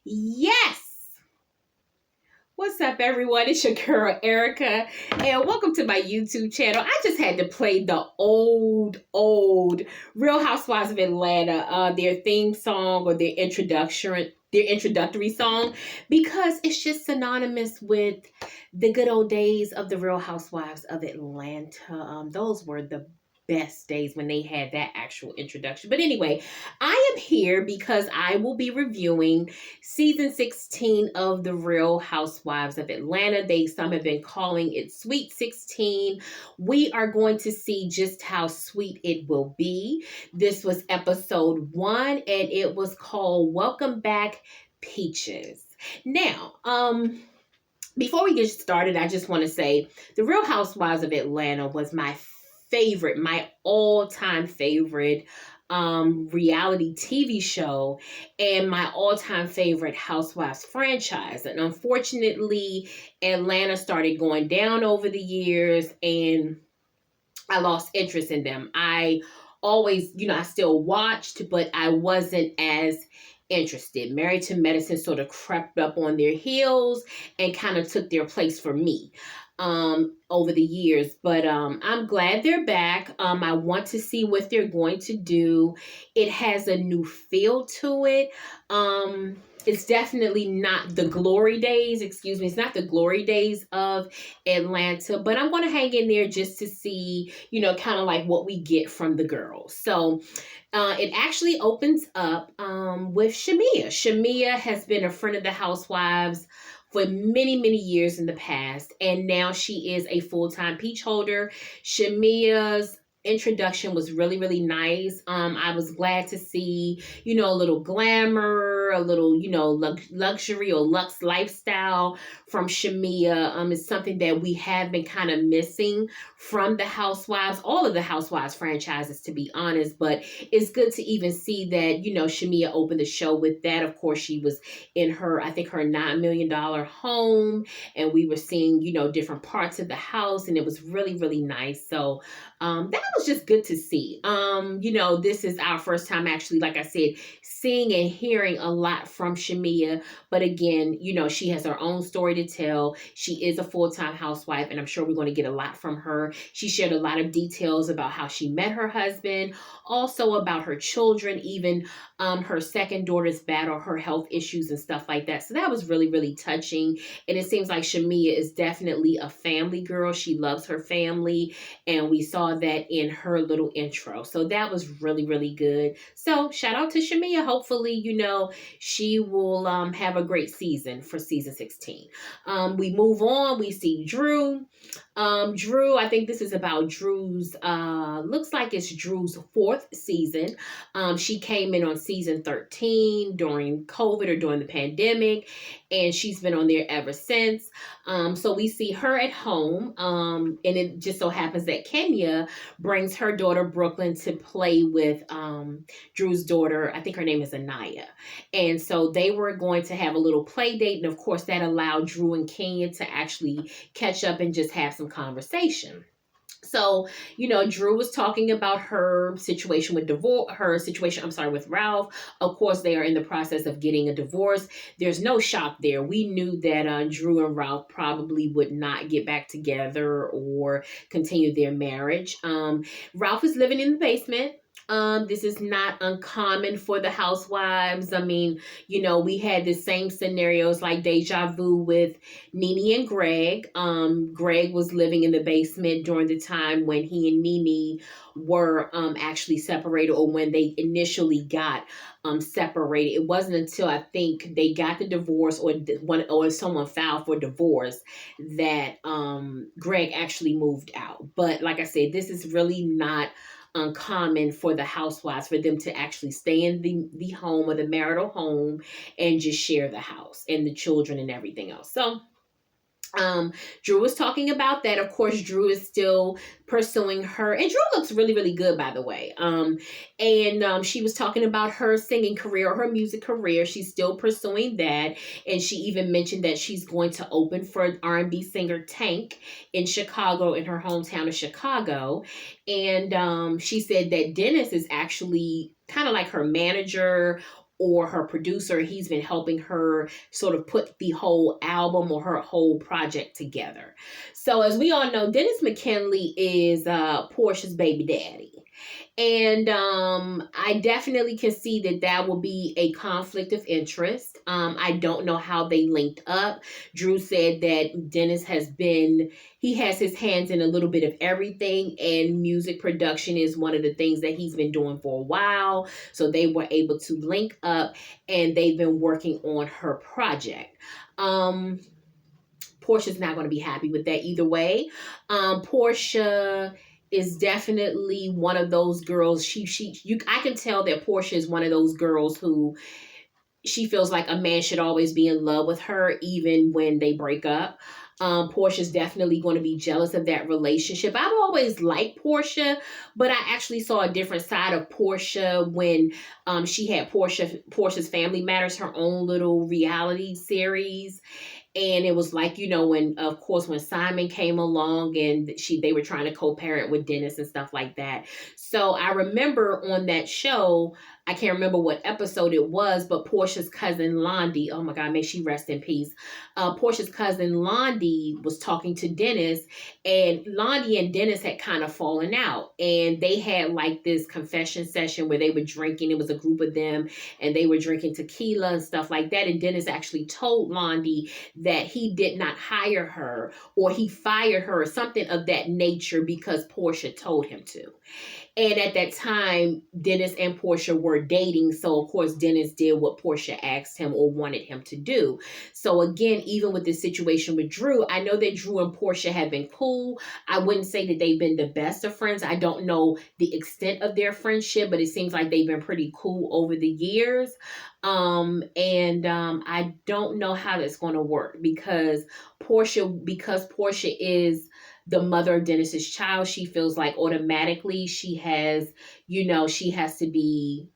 Yes! What's up, everyone? It's your girl, Erica, and welcome to my YouTube channel. I just had to play the old Real Housewives of Atlanta, their theme song or their introductory song, because it's just synonymous with the good old days of the Real Housewives of Atlanta. Those were the best days when they had that actual introduction. But anyway, I am here because I will be reviewing season 16 of The Real Housewives of Atlanta. Some have been calling it Sweet 16. We are going to see just how sweet it will be. This was episode 1 and it was called Welcome Back Peaches. Now, before we get started, I just want to say The Real Housewives of Atlanta was my all-time favorite reality TV show and my all-time favorite Housewives franchise. And unfortunately, Atlanta started going down over the years and I lost interest in them. I always, I still watched, but I wasn't as interested. Married to Medicine sort of crept up on their heels and kind of took their place for me over the years. But I'm glad they're back. I want to see what they're going to do. It has a new feel to it. It's definitely not the glory days, excuse me, it's not the glory days of Atlanta, but I'm going to hang in there just to see, kind of like what we get from the girls. So it actually opens up with Shamia. Shamia has been a friend of the Housewives for many, many years in the past, and now she is a full-time peach holder. Shamia's introduction was really, really nice. I was glad to see, a little glamour, a little, luxury or luxe lifestyle from Shamia. It's something that we have been kind of missing from the Housewives, all of the Housewives franchises, to be honest. But it's good to even see that, Shamia opened the show with that. Of course, she was in I think her $9 million home, and we were seeing, different parts of the house, and it was really, really nice. So that was just good to see. This is our first time actually, like I said, seeing and hearing a lot from Shamia. But again, she has her own story to tell. She is a full-time housewife, and I'm sure we're going to get a lot from her. She shared a lot of details about how she met her husband, also about her children, even her second daughter's battle, her health issues and stuff like that. So that was really, really touching. And it seems like Shamia is definitely a family girl. She loves her family, and we saw that in her little intro. So that was really, really good. So shout out to Shamia. Hopefully, she will have a great season for season 16. We move on. We see Drew. Drew, I think this is about Drew's, looks like it's Drew's 4th season. She came in on season 13 during COVID or during the pandemic, and she's been on there ever since. So we see her at home, and it just so happens that Kenya brings her daughter Brooklyn to play with Drew's daughter. I think her name is Anaya. And so they were going to have a little play date, and of course that allowed Drew and Kenya to actually catch up and just have some conversation. So, Drew was talking about her situation with with Ralph. Of course, they are in the process of getting a divorce. There's no shock there. We knew that Drew and Ralph probably would not get back together or continue their marriage. Ralph is living in the basement. This is not uncommon for the housewives. I mean, we had the same scenarios like deja vu with Nene and Greg. Greg was living in the basement during the time when he and Nene were actually separated, or when they initially got separated. It wasn't until I think they got the divorce, or someone filed for divorce, that Greg actually moved out. But like I said, this is really not uncommon for the housewives, for them to actually stay in the home or the marital home and just share the house and the children and everything else. So Drew was talking about that. Of course, Drew is still pursuing her, and Drew looks really, really good, by the way. She was talking about her singing career, or her music career. She's still pursuing that, and she even mentioned that she's going to open for R&B singer Tank in Chicago, in her hometown of Chicago. And she said that Dennis is actually kind of like her manager or her producer. He's been helping her sort of put the whole album or her whole project together. So as we all know, Dennis McKinley is Portia's baby daddy. And I definitely can see that that will be a conflict of interest. I don't know how they linked up. Drew said that Dennis he has his hands in a little bit of everything, and music production is one of the things that he's been doing for a while. So they were able to link up, and they've been working on her project. Portia's not going to be happy with that either way. Portia is definitely one of those girls. I can tell that Portia is one of those girls who she feels like a man should always be in love with her, even when they break up. Portia's definitely going to be jealous of that relationship. I've always liked Portia, but I actually saw a different side of Portia when she had Portia's Family Matters, her own little reality series. And it was like, when, of course, when Simon came along and they were trying to co-parent with Dennis and stuff like that. So I remember on that show, I can't remember what episode it was, but Portia's cousin Londi, oh my God, may she rest in peace. Portia's cousin Londi was talking to Dennis, and Londi and Dennis had kind of fallen out. And they had like this confession session where they were drinking. It was a group of them, and they were drinking tequila and stuff like that. And Dennis actually told Londi that he did not hire her, or he fired her, or something of that nature, because Portia told him to. And at that time, Dennis and Portia were dating. So, of course, Dennis did what Portia asked him or wanted him to do. So, again, even with this situation with Drew, I know that Drew and Portia have been cool. I wouldn't say that they've been the best of friends. I don't know the extent of their friendship, but it seems like they've been pretty cool over the years. I don't know how that's going to work because Portia is the mother of Dennis's child. She feels like automatically she has to be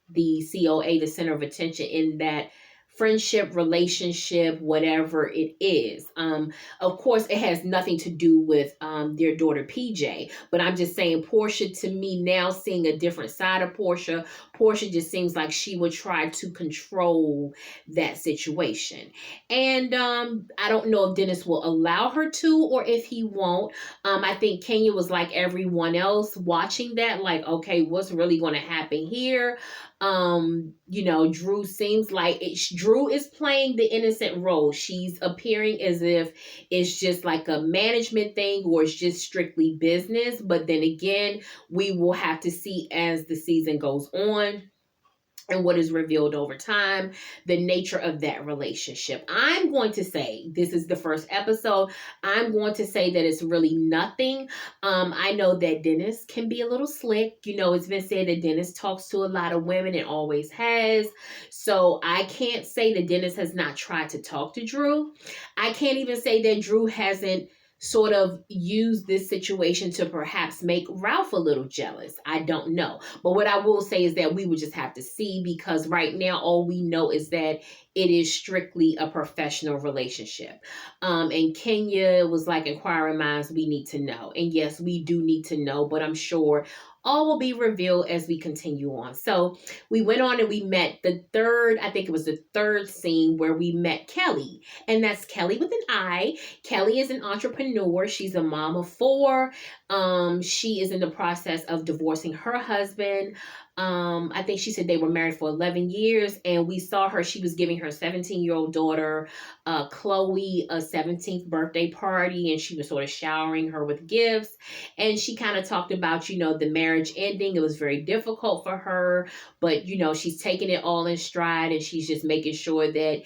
the COA, the center of attention in that friendship, relationship, whatever it is. Of course, it has nothing to do with their daughter PJ, but I'm just saying Portia, to me now, seeing a different side of Portia just seems like she would try to control that situation. And I don't know if Dennis will allow her to or if he won't. I think Kenya was like everyone else watching that, like, okay, what's really going to happen here? Drew seems like Drew is playing the innocent role. She's appearing as if it's just like a management thing or it's just strictly business. But then again, we will have to see as the season goes on and what is revealed over time, the nature of that relationship. I'm going to say, this is the first episode, I'm going to say that it's really nothing. I know that Dennis can be a little slick. It's been said that Dennis talks to a lot of women and always has. So I can't say that Dennis has not tried to talk to Drew. I can't even say that Drew hasn't sort of use this situation to perhaps make Ralph a little jealous. I don't know. But what I will say is that we would just have to see, because right now all we know is that it is strictly a professional relationship. And Kenya was like, inquiring minds, we need to know. And yes, we do need to know, but I'm sure all will be revealed as we continue on. So we went on and we met I think it was the third scene where we met Kelly. And that's Kelly with an I. Kelly is an entrepreneur. She's a mom of 4. She is in the process of divorcing her husband. I think she said they were married for 11 years, and we saw her. She was giving her 17-year-old daughter, Chloe, a 17th birthday party, and she was sort of showering her with gifts. And she kind of talked about, the marriage ending. It was very difficult for her, but, she's taking it all in stride, and she's just making sure that,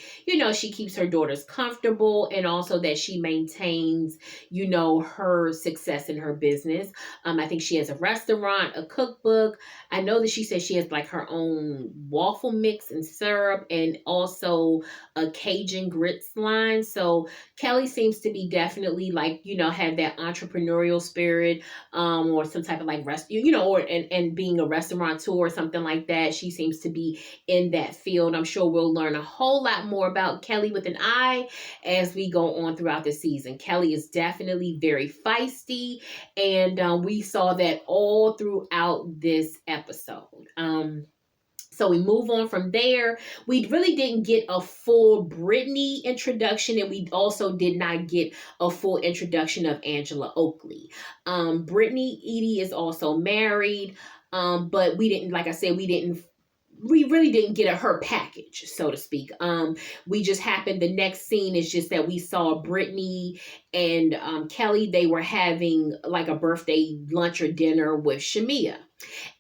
she keeps her daughters comfortable, and also that she maintains, her success in her business. I think she has a restaurant, a cookbook. I know that she said she has like her own waffle mix and syrup, and also a Cajun grits line. So Kelly seems to be definitely like, have that entrepreneurial spirit, or some type of like and being a restaurateur or something like that. She seems to be in that field. I'm sure we'll learn a whole lot more about Kelly with an I as we go on throughout the season. Kelly is definitely very feisty, and we saw that all throughout this episode. So we move on from there. We really didn't get a full Brittany introduction, and we also did not get a full introduction of Angela Oakley. Brittany Edie is also married, but we didn't, like I said, we really didn't get her package, so to speak. We just happened, the next scene is just that we saw Brittany and Kelly. They were having like a birthday lunch or dinner with Shamia.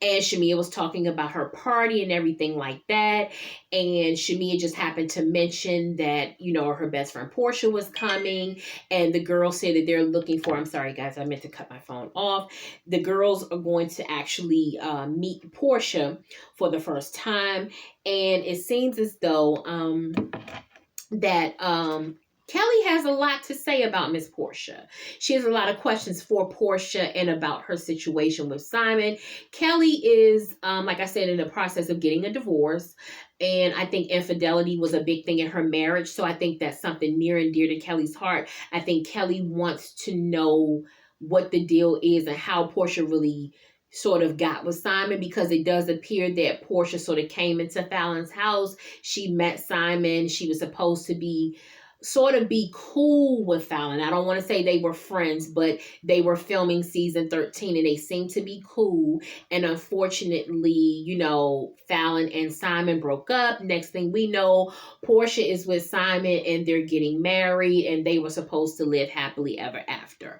And Shamia was talking about her party and everything like that. And Shamia just happened to mention that, her best friend Portia was coming. And the girls say that they're looking for, I'm sorry, guys, I meant to cut my phone off. The girls are going to actually meet Portia for the first time. And it seems as though that Kelly has a lot to say about Miss Portia. She has a lot of questions for Portia and about her situation with Simon. Kelly is, like I said, in the process of getting a divorce. And I think infidelity was a big thing in her marriage. So I think that's something near and dear to Kelly's heart. I think Kelly wants to know what the deal is and how Portia really sort of got with Simon, because it does appear that Portia sort of came into Fallon's house. She met Simon. She was supposed to be cool with Fallon. I don't want to say they were friends, but they were filming season 13 and they seemed to be cool. And unfortunately, Fallon and Simon broke up. Next thing we know, Portia is with Simon and they're getting married and they were supposed to live happily ever after.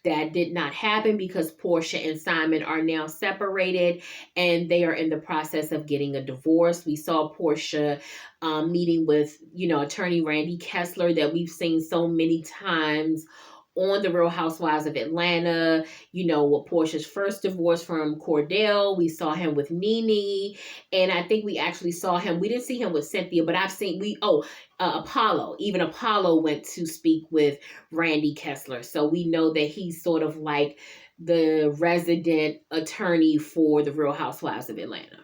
That did not happen because Portia and Simon are now separated and they are in the process of getting a divorce. We saw Portia meeting with, attorney Randy Kessler that we've seen so many times on The Real Housewives of Atlanta, with Portia's first divorce from Cordell. We saw him with Nene. And I think we actually saw him. We didn't see him with Cynthia, but Apollo. Even Apollo went to speak with Randy Kessler. So we know that he's sort of like the resident attorney for The Real Housewives of Atlanta.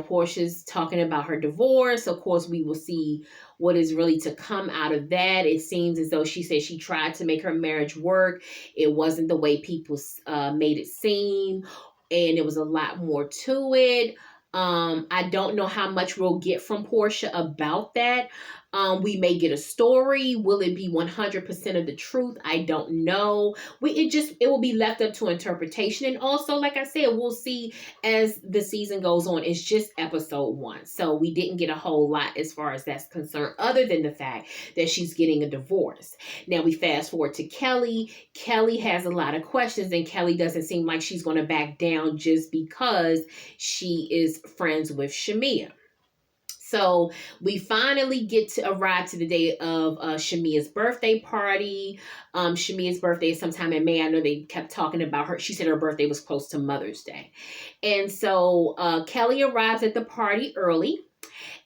Portia's talking about her divorce. Of course, we will see what is really to come out of that. It seems as though she said she tried to make her marriage work. It wasn't the way people made it seem, and there was a lot more to it. I don't know how much we'll get from Portia about that. We may get a story. Will it be 100% of the truth? I don't know. It will be left up to interpretation. And also, like I said, we'll see as the season goes on. It's just episode 1. So we didn't get a whole lot as far as that's concerned, other than the fact that she's getting a divorce. Now we fast forward to Kelly. Kelly has a lot of questions and Kelly doesn't seem like she's going to back down just because she is friends with Shamia. So we finally get to arrive to the day of Shamia's birthday party. Shamia's birthday is sometime in May. I know they kept talking about her. She said her birthday was close to Mother's Day. And so Kelly arrives at the party early.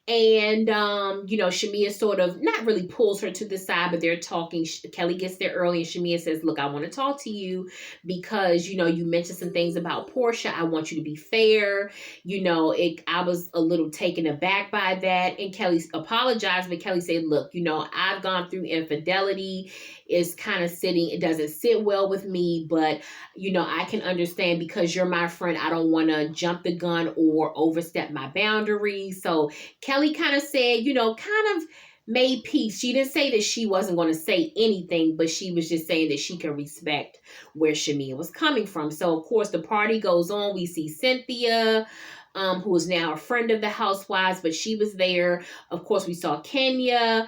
And, Shamia sort of not really pulls her to the side, but they're talking. Kelly gets there early and Shamia says, look, I want to talk to you because, you mentioned some things about Portia. I want you to be fair. I was a little taken aback by that. And Kelly apologized, but Kelly said, look, I've gone through infidelity. It's kind of it doesn't sit well with me, but, I can understand because you're my friend. I don't want to jump the gun or overstep my boundaries. So Kelly kind of said, kind of made peace. She didn't say that she wasn't going to say anything, but she was just saying that she can respect where Shamia was coming from. So, of course, the party goes on. We see Cynthia, who is now a friend of the housewives, but she was there. Of course, we saw Kenya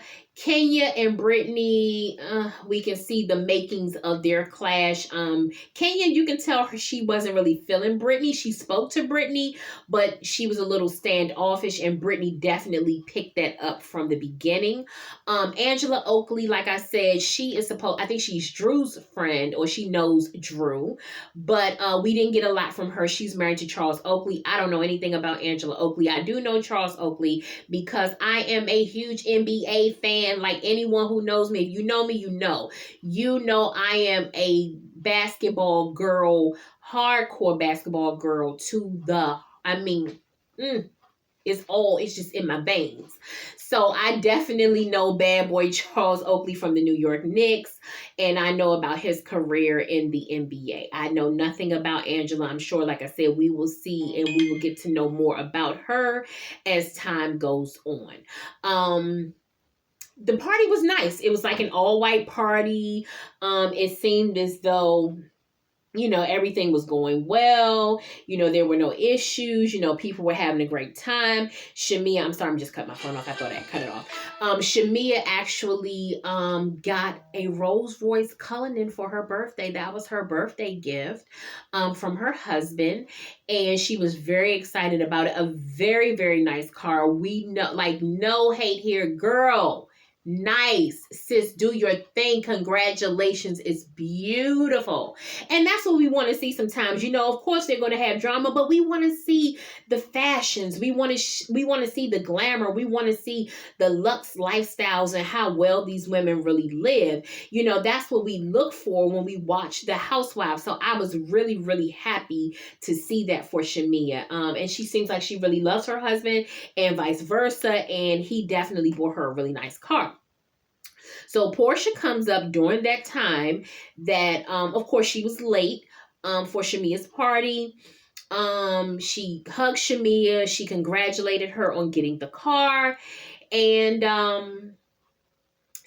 and Brittany. We can see the makings of their clash. Kenya, you can tell she wasn't really feeling Brittany. She spoke to Brittany, but she was a little standoffish, and Brittany definitely picked that up from the beginning. Angela Oakley, like I said, I think she's Drew's friend, or she knows Drew, but we didn't get a lot from her. She's married to Charles Oakley. I don't know anything about Angela Oakley. I do know Charles Oakley because I am a huge NBA fan. Like anyone who knows me, if you know me, you know I am a basketball girl, hardcore basketball girl it's just in my veins. So I definitely know bad boy Charles Oakley from the New York Knicks, and I know about his career in the NBA. I know nothing about Angela. I'm sure, like I said, we will see and we will get to know more about her as time goes on. The party was nice. It was like an all white party. It seemed as though, everything was going well. There were no issues. People were having a great time. Shamia, I'm sorry, I'm just cutting my phone off. I thought I cut it off. Shamia actually got a Rolls Royce Cullinan for her birthday. That was her birthday gift from her husband. And she was very excited about it. A very, very nice car. We know, like, no hate here, girl. Nice, sis, do your thing. Congratulations. It's beautiful. And that's what we want to see sometimes. Of course they're going to have drama, but we want to see the fashions. We want to see the glamour. We want to see the luxe lifestyles and how well these women really live. That's what we look for when we watch The Housewives. So I was really, really happy to see that for Shamia. And she seems like she really loves her husband and vice versa. And he definitely bought her a really nice car. So Portia comes up during that time that, of course, she was late for Shamia's party. She hugged Shamia. She congratulated her on getting the car. And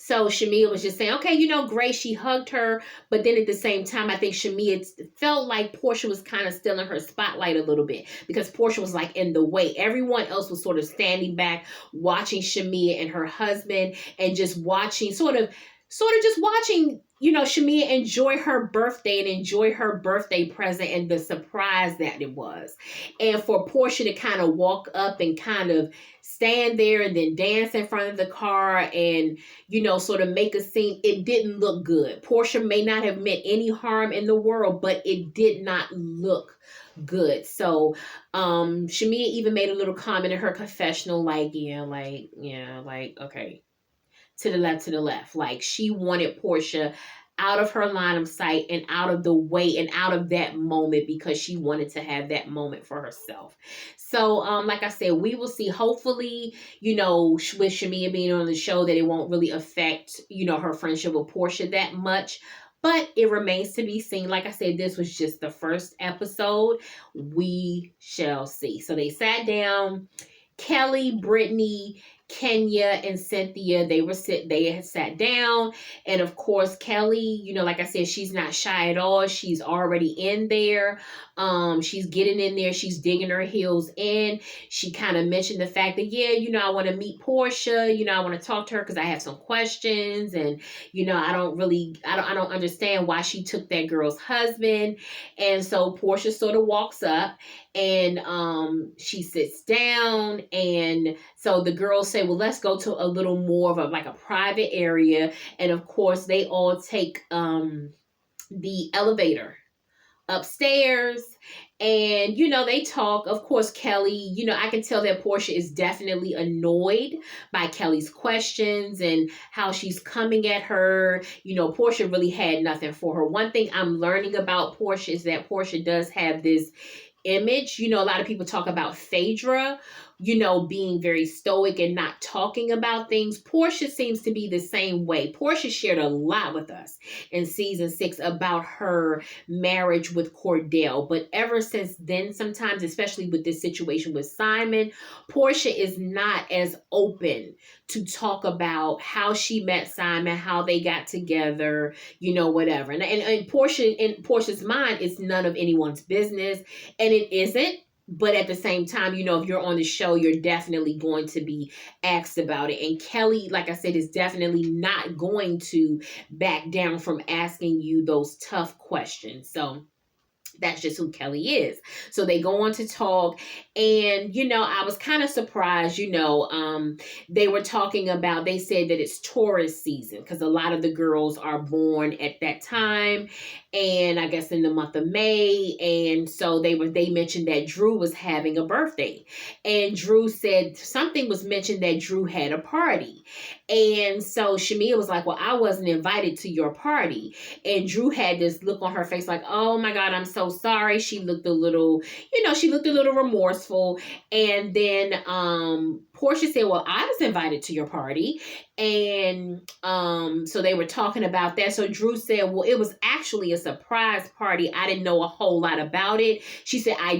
so Shamia was just saying, okay, great. She hugged her. But then at the same time, I think Shamia felt like Portia was kind of still in her spotlight a little bit because Portia was like in the way. Everyone else was sort of standing back, watching Shamia and her husband and just watching, sort of just watching, Shamia enjoy her birthday and enjoy her birthday present and the surprise that it was. And for Portia to kind of walk up and kind of stand there and then dance in front of the car and, sort of make a scene, it didn't look good. Portia may not have meant any harm in the world, but it did not look good. So Shamia even made a little comment in her confessional, like, okay, to the left. Like, she wanted Portia out of her line of sight and out of the way and out of that moment because she wanted to have that moment for herself. So, like I said, we will see, hopefully, with Shamia being on the show, that it won't really affect, her friendship with Portia that much. But it remains to be seen. Like I said, this was just the first episode. We shall see. So they sat down. Kelly, Brittany, Kenya, and Cynthia, they had sat down. And of course, Kelly, like I said, she's not shy at all. She's already in there. She's getting in there. She's digging her heels in. She kind of mentioned the fact that, I want to meet Portia. I want to talk to her because I have some questions. And, I don't understand why she took that girl's husband. And so Portia sort of walks up and she sits down. And so the girls say, well, let's go to a little more of a private area. And of course, they all take the elevator upstairs. And, they talk. Of course, Kelly, I can tell that Portia is definitely annoyed by Kelly's questions and how she's coming at her. Portia really had nothing for her. One thing I'm learning about Portia is that Portia does have this image. A lot of people talk about Phaedra, being very stoic and not talking about things. Portia seems to be the same way. Portia shared a lot with us in season 6 about her marriage with Cordell. But ever since then, sometimes, especially with this situation with Simon, Portia is not as open to talk about how she met Simon, how they got together, whatever. And Portia, in Portia's mind, it's none of anyone's business. And it isn't. But at the same time, if you're on the show, you're definitely going to be asked about it. And Kelly, like I said, is definitely not going to back down from asking you those tough questions. So that's just who Kelly is. So they go on to talk. And, I was kind of surprised, they were talking about, they said that it's Taurus season because a lot of the girls are born at that time. and I guess in the month of May. And so they mentioned that Drew was having a birthday, and Drew said something was mentioned that Drew had a party. And so Shamia was like, well, I wasn't invited to your party. And Drew had this look on her face like, oh my God, I'm so sorry. She looked a little, she looked a little remorseful. And then Portia said, well, I was invited to your party. And so they were talking about that. So Drew said, well, it was actually a surprise party. I didn't know a whole lot about it. She said, I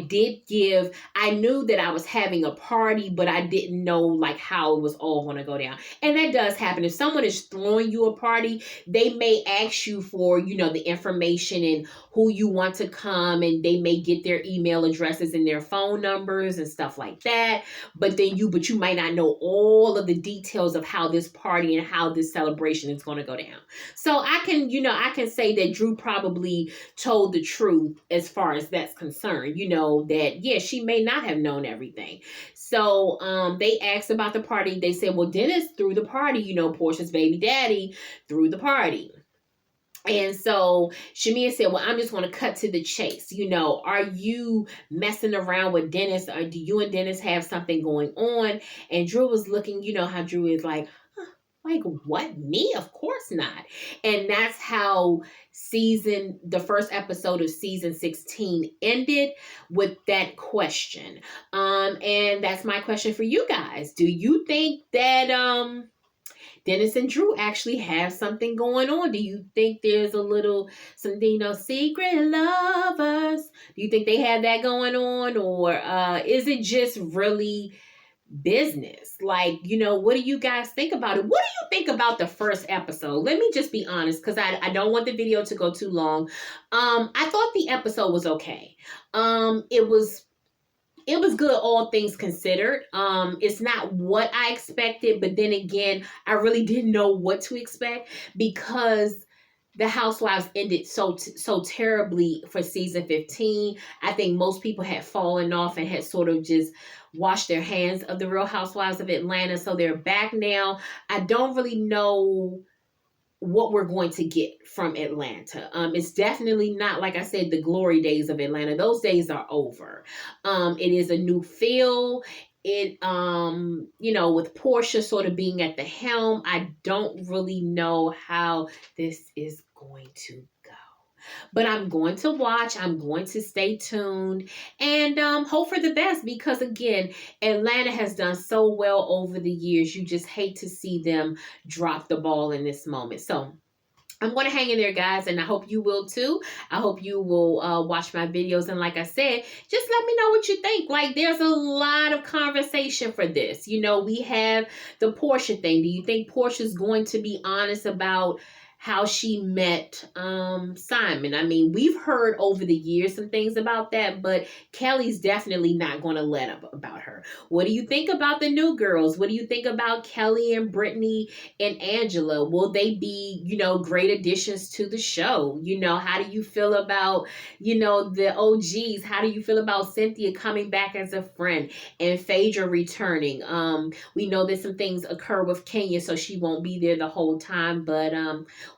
knew that I was having a party, but I didn't know like how it was all going to go down. And that does happen. If someone is throwing you a party, they may ask you for, the information and who you want to come, and they may get their email addresses and their phone numbers and stuff like that. But you might not know all of the details of how this party and how this celebration is going to go down. So I can say that Drew probably told the truth as far as that's concerned, that, yeah, she may not have known everything. So they asked about the party. They said, well, Dennis threw the party, Portia's baby daddy threw the party. And so Shamia said, well, I'm just going to cut to the chase. Are you messing around with Dennis, or do you and Dennis have something going on? And Drew was looking, how Drew is like, like, what? Me? Of course not. And that's how the first episode of season 16 ended, with that question. And that's my question for you guys. Do you think that Dennis and Drew actually have something going on? Do you think there's a little something, secret lovers? Do you think they have that going on? Or is it just really business? Like, what do you guys think about it? What do you think about the first episode? Let me just be honest, because I don't want the video to go too long. I thought the episode was okay. It was good, all things considered. It's not what I expected, but then again, I really didn't know what to expect, because the Housewives ended so terribly for season 15. I think most people had fallen off and had sort of just washed their hands of the Real Housewives of Atlanta. So they're back now. I don't really know what we're going to get from Atlanta. It's definitely not, like I said, the glory days of Atlanta. Those days are over. It is a new feel. It, with Portia sort of being at the helm, I don't really know how this is going to go. But I'm going to watch. I'm going to stay tuned and hope for the best, because, again, Atlanta has done so well over the years. You just hate to see them drop the ball in this moment. So I'm going to hang in there, guys, and I hope you will too. I hope you will watch my videos. And like I said, just let me know what you think. Like, there's a lot of conversation for this. We have the Portia thing. Do you think Portia's going to be honest about how she met Simon? I mean, we've heard over the years some things about that, but Kelly's definitely not going to let up about her. What do you think about the new girls? What do you think about Kelly and Brittany and Angela? Will they be, great additions to the show? How do you feel about, the OGs? How do you feel about Cynthia coming back as a friend and Phaedra returning? We know that some things occur with Kenya, so she won't be there the whole time, but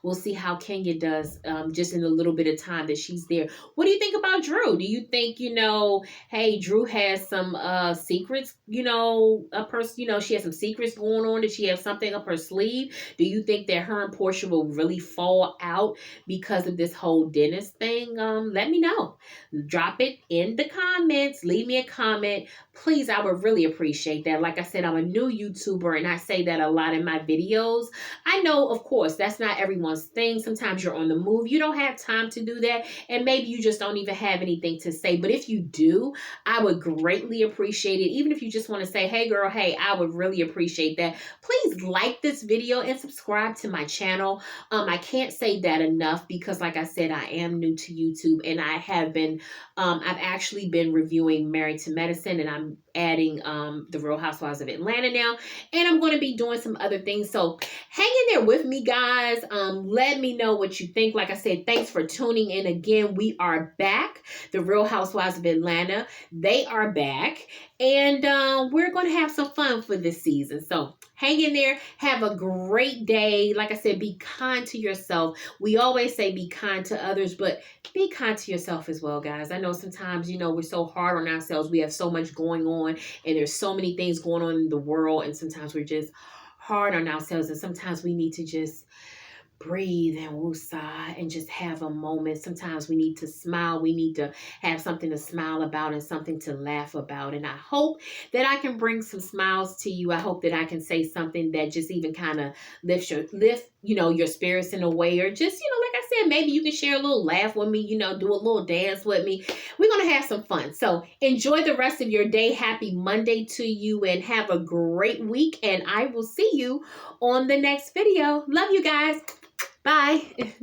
we'll see how Kenya does just in a little bit of time that she's there. What do you think about Drew? Do you think, hey, Drew has some secrets, a person, she has some secrets going on? Did she have something up her sleeve? Do you think that her and Portia will really fall out because of this whole Dennis thing? Let me know. Drop it in the comments. Leave me a comment. Please, I would really appreciate that. Like I said, I'm a new YouTuber, and I say that a lot in my videos. I know, of course, that's not everyone's thing. Sometimes you're on the move. You don't have time to do that, and maybe you just don't even have anything to say. But if you do, I would greatly appreciate it. Even if you just want to say, hey, girl, hey, I would really appreciate that. Please like this video and subscribe to my channel. I can't say that enough, because, like I said, I am new to YouTube, and I have been, I've actually been reviewing Married to Medicine, and I'm adding the Real Housewives of Atlanta now, and I'm going to be doing some other things. So hang in there with me, guys. Let me know what you think. Like I said, thanks for tuning in again. We are back. The Real Housewives of Atlanta, they are back. And we're going to have some fun for this season. So hang in there. Have a great day. Like I said, be kind to yourself. We always say be kind to others, but be kind to yourself as well, guys. I know sometimes, we're so hard on ourselves. We have so much going on, and there's so many things going on in the world, and sometimes we're just hard on ourselves, and sometimes we need to just breathe and woosah and just have a moment. Sometimes we need to smile. We need to have something to smile about and something to laugh about. And I hope that I can bring some smiles to you. I hope that I can say something that just even kind of lifts your spirits in a way, or just, like I said, maybe you can share a little laugh with me, do a little dance with me. We're going to have some fun. So enjoy the rest of your day. Happy Monday to you, and have a great week. And I will see you on the next video. Love you guys. Bye.